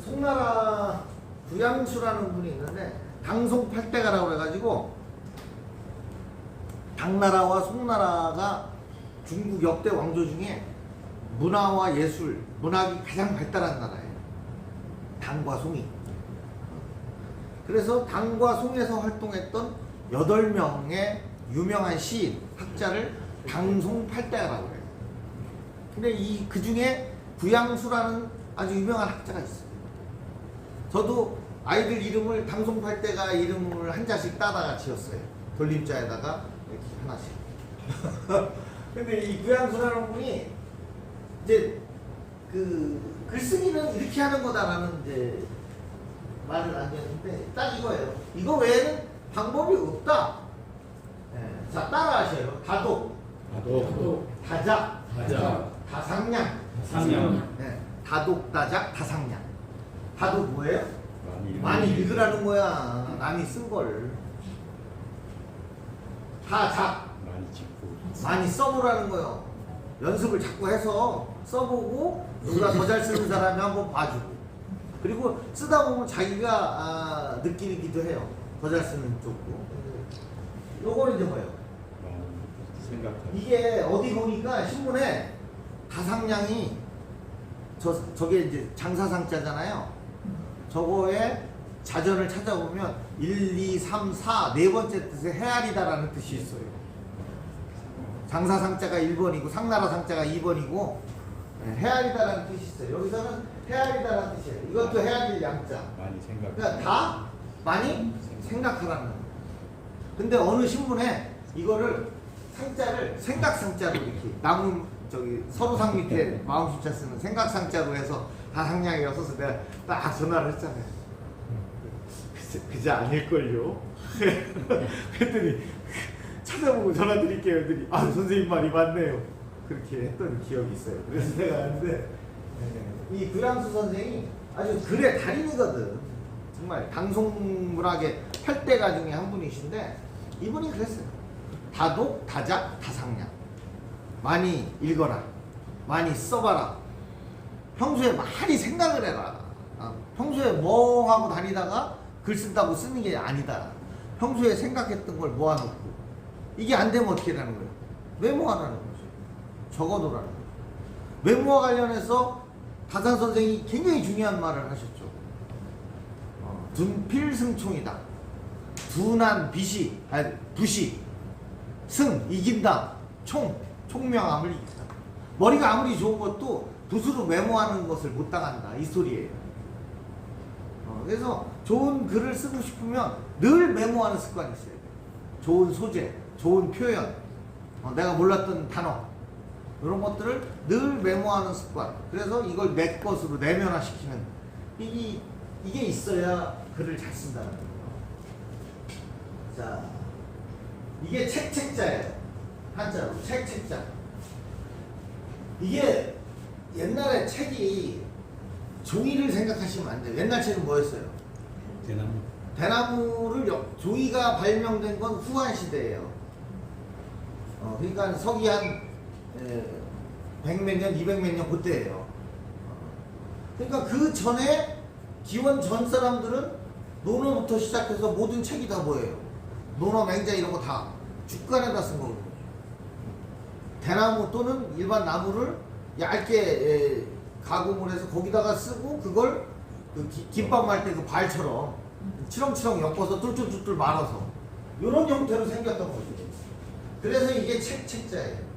송나라 구양수라는 분이 있는데 당송팔대가라고 해가지고 당나라와 송나라가 중국 역대 왕조 중에 문화와 예술, 문학이 가장 발달한 나라예요. 당과 송이. 그래서 당과 송에서 활동했던 8명의 유명한 시인, 학자를 당송팔대가라고 해요. 근데 그 중에 구양수라는 아주 유명한 학자가 있어요. 저도 아이들 이름을 당송팔대가 이름을 한자씩 따다가 지었어요. 돌림자에다가 이렇게 하나씩. 근데 이 구양수라는 분이 이제 그 글쓰기는 이렇게 하는 거다라는 이제 말을 남겼는데 딱 이거예요. 이거 외에는 방법이 없다. 네. 자, 따라하셔요. 다독, 다작, 다상냥. 네. 다독, 다작, 다상냥. 다독 뭐예요? 많이 읽으라는 거야. 남이 쓴 걸. 다작, 많이 써보라는 거예요. 연습을 자꾸 해서 써보고 누가 더 잘 쓰는 사람이 한번 봐주고, 그리고 쓰다 보면 자기가 느끼기도 해요. 더 잘 쓰는 쪽도. 요거는 이제 뭐예요? 이게 어디 보니까 신문에 다상냥이 저게 이제 장사상자잖아요. 저거에 자전을 찾아보면 1, 2, 3, 4 네 번째 뜻의 헤아리다라는 뜻이 있어요. 장사상자가 1번이고 상나라 상자가 2번이고 헤아리다라는 뜻이 있어요. 여기서는 헤아리다라는 뜻이에요. 이것도 헤아릴 양자. 많이 생각. 그러니까 다 많이 생각하라는 거예요. 근데 어느 신문에 이거를 상자를 생각상자로 이렇게 나무 서루상 밑에 마음숫자 쓰는 생각상자로 해서 다 상냥이라고 써서 내가 딱 전화를 했잖아요. 그저 아닐걸요? 그랬더니 찾아보고 전화 드릴게요. 그랬더니 선생님 말이 맞네요. 그렇게 했던 기억이 있어요. 그래서 내가 하는데 이 구양수 선생이 아주 글의 달인이거든. 정말 당송문학의 8대가 중에 한 분이신데 이분이 그랬어요. 다독, 다작, 다상냥. 많이 읽어라. 많이 써봐라. 평소에 많이 생각을 해라. 평소에 멍하고 다니다가 글 쓴다고 쓰는 게 아니다. 평소에 생각했던 걸 모아놓고 이게 안 되면 어떻게 하는 거예요? 메모하라는 거죠. 적어놓으라는 거죠. 메모와 관련해서 다산 선생이 굉장히 중요한 말을 하셨죠. 둔필승총이다. 둔한 부시, 승, 이긴다. 총명함을 이긴다. 머리가 아무리 좋은 것도 붓으로 메모하는 것을 못 당한다. 이 소리예요. 그래서 좋은 글을 쓰고 싶으면 늘 메모하는 습관이 있어요. 좋은 소재, 좋은 표현, 내가 몰랐던 단어, 이런 것들을 늘 메모하는 습관. 그래서 이걸 내 것으로 내면화시키는 이게 있어야 글을 잘 쓴다는 거예요. 자, 이게 책자예요. 한자로 책자. 이게 옛날에 책이 종이를 생각하시면 안 돼요. 옛날 책은 뭐였어요? 대나무를 종이가 발명된 건 후한 시대예요. 그러니까 서기 한 100몇 년, 200몇 년 그때예요. 그러니까 그 전에 기원 전 사람들은 논어부터 시작해서 모든 책이 다 뭐예요? 논어, 맹자 이런 거 다 죽간에다 쓴 거거든요. 대나무 또는 일반 나무를 얇게 가공을 해서 거기다가 쓰고 그걸 김밥 말 때 그 발처럼 치렁치렁 엮어서 뚫뚫뚫뚫 말아서 이런 형태로 생겼던 거죠. 그래서 이게 책자예요.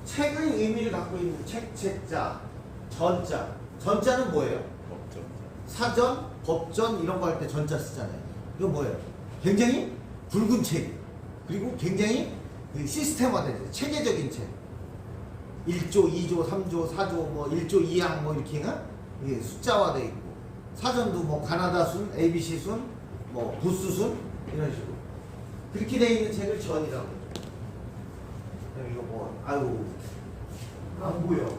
책의 의미를 갖고 있는 책자, 전자. 전자는 뭐예요? 법전. 사전, 법전 이런 거 할 때 전자 쓰잖아요. 이거 뭐예요? 굉장히 굵은 책. 그리고 굉장히 시스템화된 체계적인 책. 1조, 2조, 3조, 4조, 뭐 1조 2항 뭐 이렇게 숫자화되어 있고, 사전도 뭐 가나다 순, ABC 순, 뭐 부스 순 이런 식으로 그렇게 되어 있는 책을 전이라고 하죠. 이거 뭐 아유 안 보여.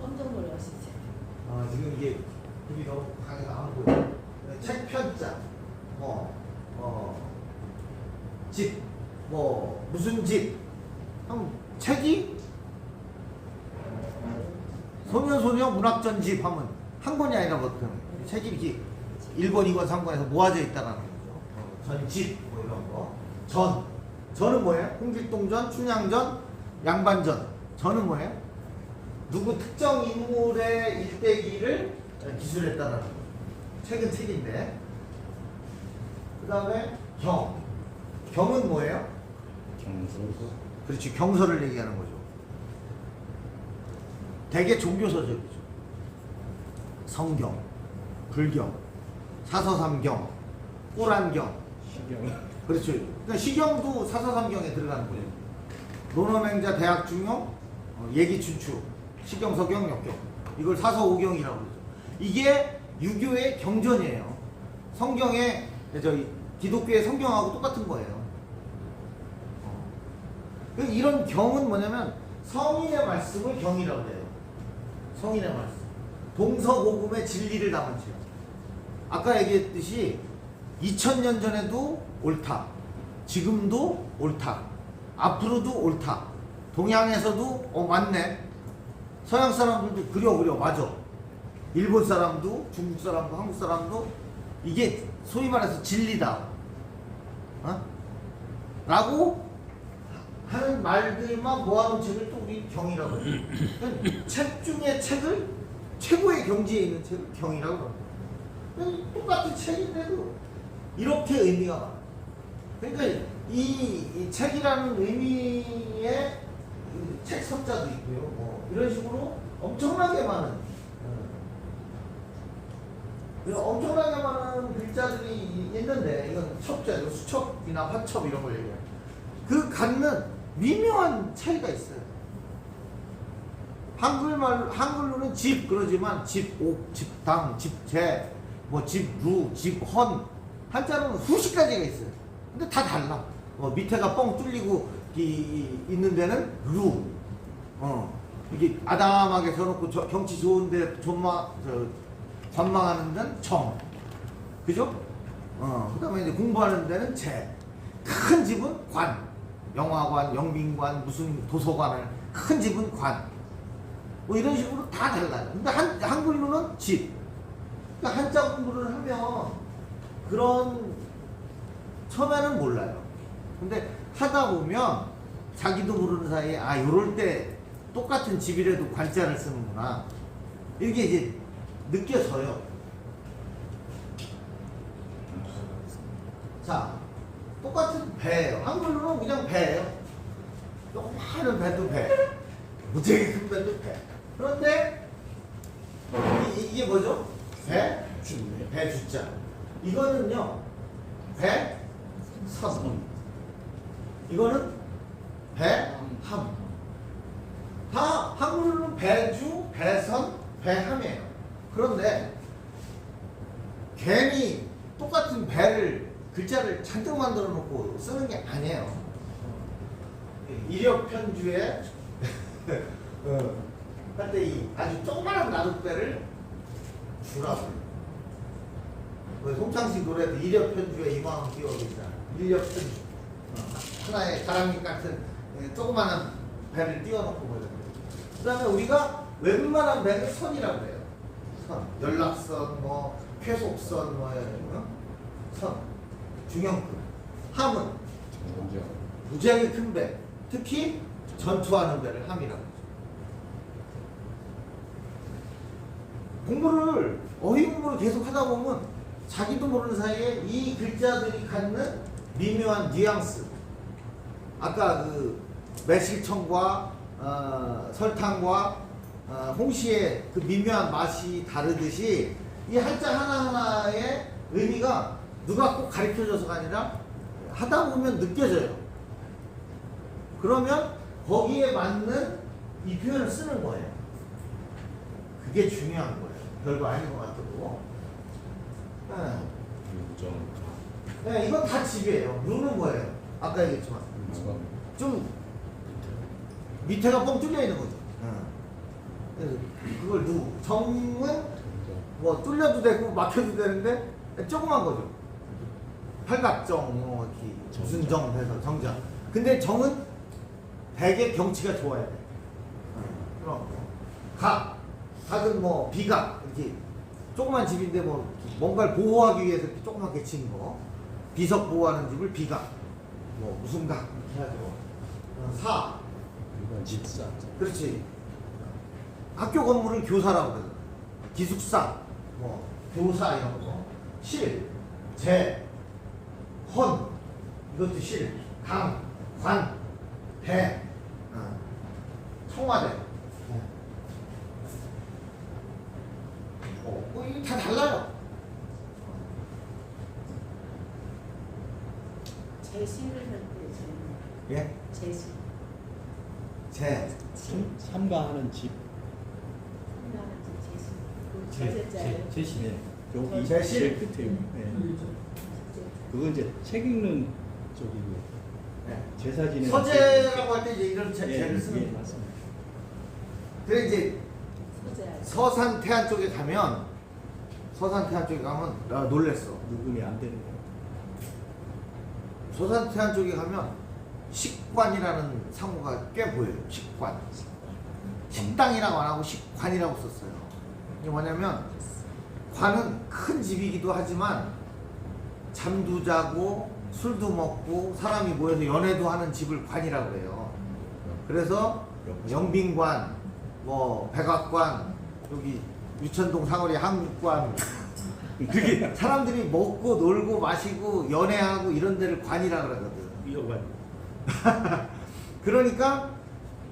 깜짝 놀라시지. 지금 이게 불이 너무 강해서 안 보여. 책 편자, 집, 무슨 집, 책이 소년 청소년 문학전집 하면 한 권이 아니라 보통 책이 이렇게 1권, 2권, 3권에서 모아져 있다라는 거죠. 전집 뭐 이런 거. 전은 뭐예요? 홍길동전, 춘향전, 양반전. 전은 뭐예요? 누구 특정 인물의 일대기를 기술했다는 거죠. 책은 책인데. 그 다음에 경은 뭐예요? 경서. 그렇지, 경서를 얘기하는 거죠. 대개 종교서적이죠. 성경, 불경, 사서삼경, 꾸란경. 시경. 그렇죠. 그러니까 시경도 사서삼경에 들어가는 거예요. 논어맹자, 대학중용, 얘기춘추, 시경, 서경, 역경. 이걸 사서오경이라고 그러죠. 이게 유교의 경전이에요. 성경의 기독교의 성경하고 똑같은 거예요. 이런 경은 뭐냐면 성인의 말씀을 경이라고 해요. 성인의 말씀. 동서고금의 진리를 담은 책. 아까 얘기했듯이 2000년 전에도 옳다. 지금도 옳다. 앞으로도 옳다. 동양에서도 맞네. 서양 사람들도 그려 맞아. 일본 사람도 중국 사람도 한국 사람도 이게 소위 말해서 진리다. 라고 하는 말들만 모아놓은 책을 또 우리 경이라고 해요. 책 중에 책을 최고의 경지에 있는 책을 경이라고 합니다. 똑같은 책인데도 이렇게 의미가 많아요. 그러니까 이 책이라는 의미의 책 석자도 있고요. 뭐 이런 식으로 엄청나게 많은 엄청나게 많은 글자들이 있는데 이건 첩자, 수첩이나 화첩 이런 걸 얘기해요. 그 갖는 미묘한 차이가 있어요. 한글로는 집 그러지만 집옥, 집당, 집재, 뭐 집루, 집헌 한자로는 수십 가지가 있어요. 근데 다 달라. 밑에가 뻥 뚫리고 있는 데는 루. 이게 아담하게 서놓고 경치 좋은데 관망하는 데는 정. 그죠? 그 다음에 이제 공부하는 데는 재. 큰 집은 관. 영화관, 영빈관, 무슨 도서관을. 큰 집은 관. 뭐 이런 식으로 다 달라요. 근데 한글로는 집. 그러니까 한자 공부를 하면 그런 처음에는 몰라요. 근데 하다 보면 자기도 모르는 사이에 요럴 때 똑같은 집이라도 관자를 쓰는구나. 이렇게 이제 느껴져요. 자, 똑같은 배예요. 한글로는 그냥 배예요. 조그마한 배도 배. 무지하게 큰 배도 배. 그런데 이게 뭐죠? 배? 배주자. 이거는요. 배선. 이거는 배함. 다 한글로는 배주, 배선, 배함이에요. 그런데 괜히 똑같은 배를 글자를 잔뜩 만들어 놓고 쓰는 게 아니에요. 이력편주에 할 때 이 아주 조그마한 나룻배를 주라고. 송창식 노래도 이력편주에 이마음 기억이다. 이력편주. 하나의 가랑이 같은 조그마한 배를 띄워놓고 보여요. 그 다음에 우리가 웬만한 배는 선이라고 해요. 선. 연락선, 뭐, 쾌속선, 선. 중형급. 함은 무지하게 큰 배. 특히 전투하는 배를 함이라고 하죠. 어휘 공부를 계속 하다 보면 자기도 모르는 사이에 이 글자들이 갖는 미묘한 뉘앙스. 아까 그 매실청과 설탕과 홍시의 그 미묘한 맛이 다르듯이 이 한자 하나하나의 의미가 누가 꼭 가르쳐줘서가 아니라 하다 보면 느껴져요. 그러면 거기에 맞는 이 표현을 쓰는 거예요. 그게 중요한 거예요. 별거 아닌 것 같아도. 네, 이건 다 집이에요. 루는 뭐예요? 아까 얘기했지만 좀 밑에가 뻥 뚫려 있는 거죠. 그걸 루. 정은 뭐 뚫려도 되고 막혀도 되는데 조그만 거죠. 팔각정, 뭐 무슨 정 해서 정자. 근데 정은 되게 경치가 좋아야 돼. 그럼 각 작은 뭐 비각 이렇게 조그만 집인데 뭐 뭔가를 보호하기 위해서 이렇게 조그맣게 친 거, 비석 보호하는 집을 비각, 뭐 무슨 각 이렇게 하죠. 사, 이건 집사. 그렇지. 학교 건물은 교사라고 그러거든. 기숙사, 뭐 교사 이런 거. 실, 재, 헌, 이것도 실, 강, 관, 대, 청와대. 이게 다 달라요. 제시를 할 때 예? 제시 재, 삼가하는 집. 나는 제시 그 제자예요. 제시네. 여기 제시? 제일 끝에. 네. 그건 이제 책 읽는 쪽이고 네. 제사 지내는 서재라고 할 때 이제 이런 예, 재를 쓰는 예, 거예요. 맞습니다. 그래 이제 서재 서산 태안 쪽에 가면 놀랬어. 녹음이 안 되는 거. 서산 태안 쪽에 가면 식관이라는 상호가 꽤 보여요. 식관. 식당이라고 안 하고 식관이라고 썼어요. 이게 뭐냐면 관은 큰 집이기도 하지만 잠도 자고 술도 먹고 사람이 모여서 연애도 하는 집을 관이라고 해요. 그래서 영빈관, 뭐 백악관, 여기 유천동 사거리 한국관, 그게 사람들이 먹고 놀고 마시고 연애하고 이런 데를 관이라 그러거든. 위험한. 그러니까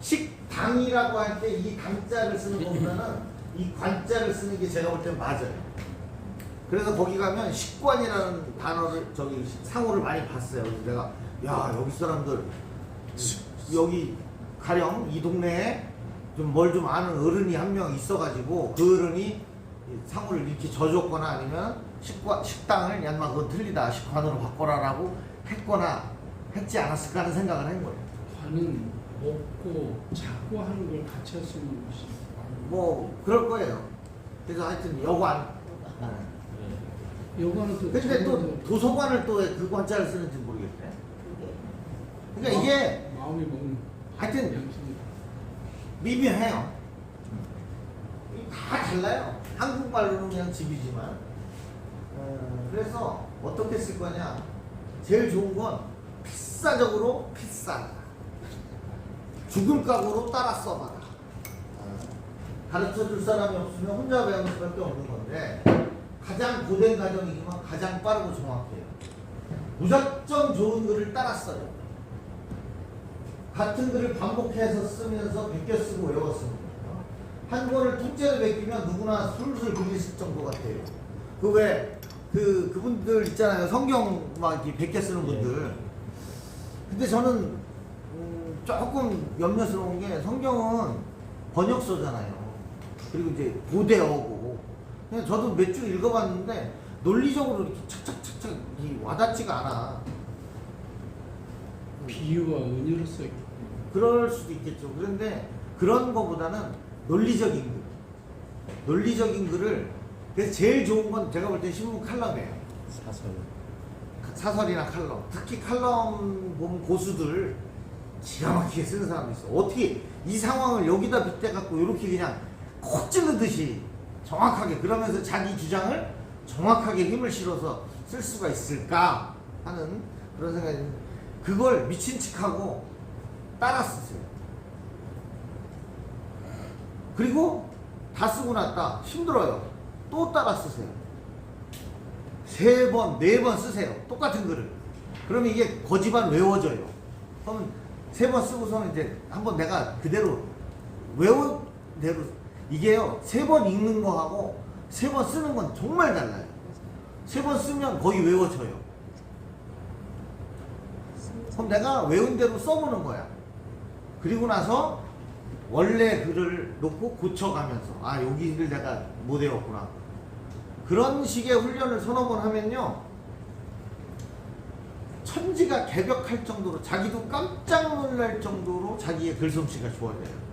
식당이라고 할 때 이 당자를 쓰는 것보다는 이 관자를 쓰는 게 제가 볼 땐 맞아요. 그래서 거기 가면 식관이라는 단어를 상호를 많이 봤어요. 그래서 내가 야 여기 사람들 여기 가령 이 동네에 좀 뭘 좀 아는 어른이 한 명 있어가지고 그 어른이 상호를 이렇게 져줬거나 아니면 식당을 야마 그건 틀리다 식관으로 바꿔라라고 했거나 했지 않았을까 하는 생각을 한 거예요. 관은 먹고 자고 하는 걸 같이 할 수 있는 곳이 뭐 그럴 거예요. 그래서 하여튼 여관. 여관은 또 근데 또 자기들 도서관을 또 왜 그 관자를 쓰는지 모르겠네. 그러니까 이게 마음이 먹는 하여튼 양심이 미묘해요. 다 달라요. 한국말로는 그냥 집이지만. 그래서 어떻게 쓸 거냐. 제일 좋은 건 필사적으로 필사하다. 죽을 각오로 따라 써봐라. 가르쳐 줄 사람이 없으면 혼자 배우는 수밖에 없는 건데 가장 고된 과정이지만 가장 빠르고 정확해요. 무작정 좋은 글을 따라 써요. 같은 글을 반복해서 쓰면서 베껴 쓰고 외워 쓰는 거예요. 한 권을 통째로 베끼면 누구나 술술 그리실 정도 같아요. 그분들 있잖아요. 성경 막 이렇게 베껴 쓰는 분들. 근데 저는 조금 염려스러운 게 성경은 번역서잖아요. 그리고 이제 고대어고. 그냥 저도 몇 줄 읽어봤는데 논리적으로 이렇게 착착착착 와닿지가 않아. 비유와 은유를 써있기 때문에 그럴 수도 있겠죠. 그런데 그런 거보다는 논리적인 글. 논리적인 글을 그래서 제일 좋은 건 제가 볼 때 신문 칼럼이에요. 사설. 사설이나 칼럼. 특히 칼럼 보면 고수들 기가 막히게 쓰는 사람이 있어. 어떻게 이 상황을 여기다 빗대갖고 이렇게 그냥 콕 찌르듯이 정확하게 그러면서 자기 주장을 정확하게 힘을 실어서 쓸 수가 있을까 하는 그런 생각이 드는데 그걸 미친 척하고 따라 쓰세요. 그리고 다 쓰고 났다 힘들어요. 또 따라 쓰세요. 3번, 4번 쓰세요. 똑같은 글을. 그러면 이게 거지반 외워져요. 그러면 3번 쓰고서는 이제 한번 내가 그대로 외운 대로 이게요 3번 읽는 거하고 3번 쓰는 건 정말 달라요. 3번 쓰면 거의 외워져요. 그럼 내가 외운 대로 써보는 거야. 그리고 나서 원래 글을 놓고 고쳐가면서 아 여기를 내가 못 외웠구나. 그런 식의 훈련을 서너 번 하면요 천지가 개벽할 정도로 자기도 깜짝 놀랄 정도로 자기의 글솜씨가 좋아져요.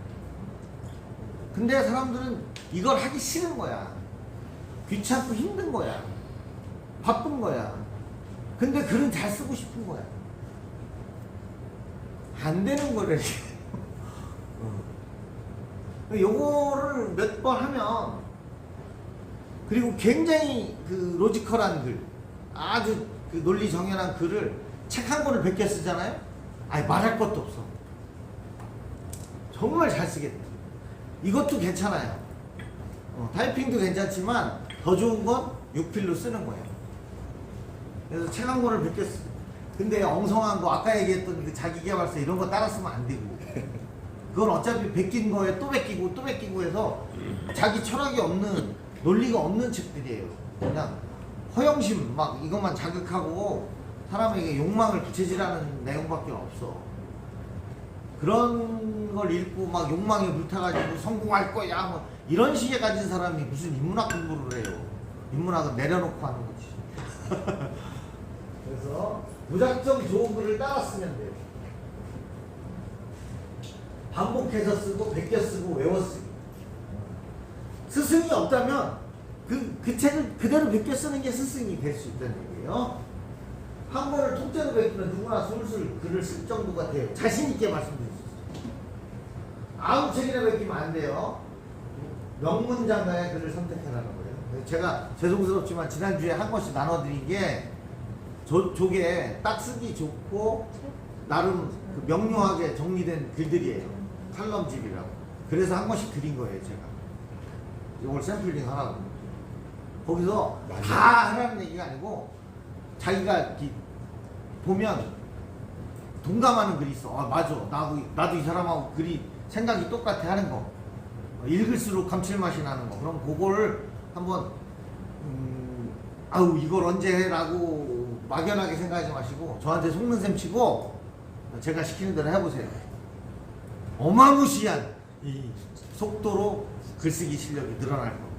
근데 사람들은 이걸 하기 싫은 거야. 귀찮고 힘든 거야. 바쁜 거야. 근데 글은 잘 쓰고 싶은 거야. 안 되는 거래. 요거를 몇 번 하면, 그리고 굉장히 그 로지컬한 글, 아주 그 논리 정연한 글을 책 한 권을 100개 쓰잖아요? 아니, 말할 것도 없어. 정말 잘 쓰겠다. 이것도 괜찮아요. 타이핑도 괜찮지만 더 좋은 건 6필로 쓰는 거예요. 그래서 책 한 권을 100개 쓰. 근데 엉성한 거, 아까 얘기했던 그 자기계발서 이런 거 따라 쓰면 안 되고, 그건 어차피 베낀 거에 또 베끼고 또 베끼고 해서 자기 철학이 없는, 논리가 없는 책들이에요. 그냥 허영심 막 이것만 자극하고 사람에게 욕망을 부채질하는 내용밖에 없어. 그런 걸 읽고 막 욕망에 불타가지고 성공할 거야 뭐 이런 식에 가진 사람이 무슨 인문학 공부를 해요. 인문학은 내려놓고 하는 거지. 그래서 무작정 좋은 글을 따라 쓰면 돼요. 반복해서 쓰고 베껴 쓰고 외워 쓰기. 스승이 없다면 그 책을 그대로 베껴 쓰는 게 스승이 될 수 있다는 얘기예요. 한 권을 통째로 베끼면 누구나 술술 글을 쓸 정도가 돼요. 자신 있게 말씀드릴 수 있어요. 아무 책이나 베끼면 안 돼요. 명문장가의 글을 선택하라는 거예요. 제가 죄송스럽지만 지난주에 한 권씩 나눠드린 게 저게 딱 쓰기 좋고 나름 그 명료하게 정리된 글들이에요. 칼럼집이라고. 그래서 한 권씩 드린 거예요, 제가. 이걸 샘플링 하라고. 거기서 다 하라는 얘기가 아니고 자기가 이렇게 보면 동감하는 글이 있어. 아, 맞아. 나도 이 사람하고 글이 생각이 똑같아 하는 거. 읽을수록 감칠맛이 나는 거. 그럼 그걸 한번 아우 이걸 언제 해라고 막연하게 생각하지 마시고 저한테 속는 셈 치고 제가 시키는 대로 해보세요. 어마무시한 이 속도로 글쓰기 실력이 늘어날 겁니다.